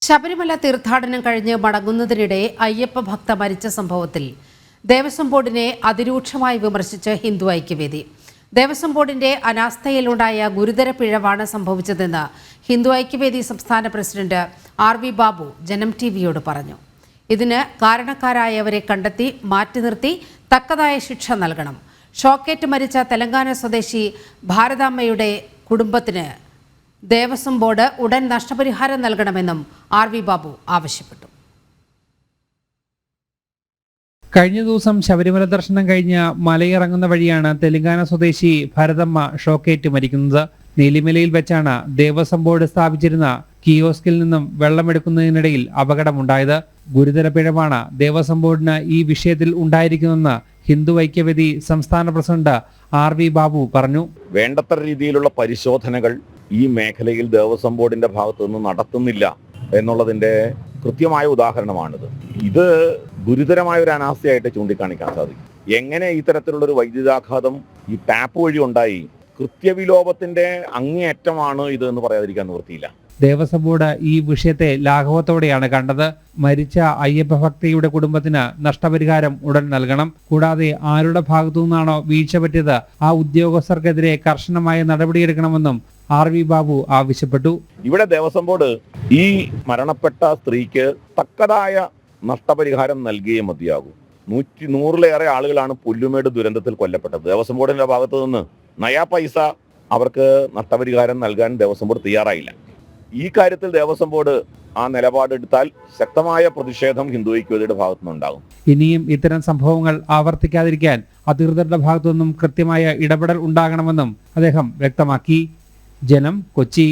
ശബരിമല തീർത്ഥാടനം കഴിഞ്ഞ് മടങ്ങുന്നതിനിടെ അയ്യപ്പ ഭക്ത മരിച്ച സംഭവത്തിൽ ദേവസ്വം ബോർഡിനെ അതിരൂക്ഷമായി വിമർശിച്ച് ഹിന്ദു ഐക്യവേദി. ദേവസ്വം ബോർഡിന്റെ അനാസ്ഥയിലുണ്ടായ ഗുരുതര പിഴവാണ് സംഭവിച്ചതെന്ന് ഹിന്ദു ഐക്യവേദി സംസ്ഥാന പ്രസിഡന്റ് RV ബാബു ജനം ടിവിയോട് പറഞ്ഞു. ഇതിന് കാരണക്കാരായവരെ കണ്ടെത്തി മാറ്റി നിർത്തി തക്കതായ ശിക്ഷ നൽകണം. ഷോക്കേറ്റ് മരിച്ച തെലങ്കാന സ്വദേശി ഭാരതാമ്മയുടെ കുടുംബത്തിന് ദേവസ്വം ബോർഡ് ഉടൻ നഷ്ടപരിഹാരം നൽകണമെന്നും RV ബാബു ആവശ്യപ്പെട്ടു. കഴിഞ്ഞ ദിവസം ശബരിമല ദർശനം കഴിഞ്ഞ് മലയിറങ്ങുന്ന വഴിയാണ് തെലങ്കാന സ്വദേശി ഭരതമ്മ ഷോക്കേറ്റ് മരിക്കുന്നത്. നീലിമലയിൽ വെച്ചാണ് ദേവസ്വം ബോർഡ് സ്ഥാപിച്ചിരുന്ന കിയോസ്കിൽ നിന്നും വെള്ളമെടുക്കുന്നതിനിടയിൽ അപകടമുണ്ടായത്. ഗുരുതര പിഴവാണ് ദേവസ്വം ബോർഡിന് ഈ വിഷയത്തിൽ ഉണ്ടായിരിക്കുന്നതെന്ന് ഹിന്ദു ഐക്യവേദി സംസ്ഥാന പ്രസിഡന്റ് RV ബാബു പറഞ്ഞു. വേണ്ടത്ര രീതിയിലുള്ള പരിശോധനകൾ ഈ മേഖലയിൽ ദേവസ്വം ബോർഡിന്റെ ഭാഗത്തു നിന്ന് നടത്തുന്നില്ല എന്നുള്ളതിന്റെ കൃത്യമായ ഉദാഹരണമാണിത്. ഇത് ഗുരുതരമായ ഒരു അനാസ്ഥയായിട്ട് ചൂണ്ടിക്കാണിക്കാൻ സാധിക്കും. എങ്ങനെ ഇത്തരത്തിലുള്ള ഒരു വൈദ്യുതാഘാതം ഈ ടാപ്പ് വഴി ഉണ്ടായി? കൃത്യവിലോപത്തിന്റെ അങ്ങേയറ്റമാണ് ഇത് എന്ന് പറയാതിരിക്കാൻ നിവൃത്തിയില്ല. ദേവസ്വം ബോർഡ് ഈ വിഷയത്തെ ലാഘവത്തോടെയാണ് കണ്ടത്. മരിച്ച അയ്യപ്പ ഭക്തയുടെ കുടുംബത്തിന് നഷ്ടപരിഹാരം ഉടൻ നൽകണം. കൂടാതെ ആരുടെ ഭാഗത്തു നിന്നാണോ വീഴ്ച പറ്റിയത് ആ ഉദ്യോഗസ്ഥർക്കെതിരെ കർശനമായ നടപടിയെടുക്കണമെന്നും RV ബാബു ആവശ്യപ്പെട്ടു. ഇവിടെ ദേവസ്വം ബോർഡ് ഈ മരണപ്പെട്ട സ്ത്രീക്ക് തക്കതായ നഷ്ടപരിഹാരം നൽകിയേ മതിയാകൂ. 100-ലേറെ ആളുകളാണ് പുല്ലുമേട് ദുരന്തത്തിൽ കൊല്ലപ്പെട്ടത്. ദേവസ്വം ബോർഡിന്റെ ഭാഗത്തു നിന്ന് നയാ പൈസ അവർക്ക് നഷ്ടപരിഹാരം നൽകാൻ ദേവസ്വം ബോർഡ് തയ്യാറായില്ല. ഈ കാര്യത്തിൽ ദേവസ്വം ബോർഡ് ആ നിലപാടെടുത്താൽ ശക്തമായ പ്രതിഷേധം ഹിന്ദു ഐക്യവേദിയുടെ ഭാഗത്തു നിന്നുണ്ടാകും. ഇനിയും ഇത്തരം സംഭവങ്ങൾ ആവർത്തിക്കാതിരിക്കാൻ അധികൃതരുടെ ഭാഗത്തു നിന്നും കൃത്യമായ ഇടപെടൽ ഉണ്ടാകണമെന്നും അദ്ദേഹം വ്യക്തമാക്കി. ജനം, കൊച്ചി.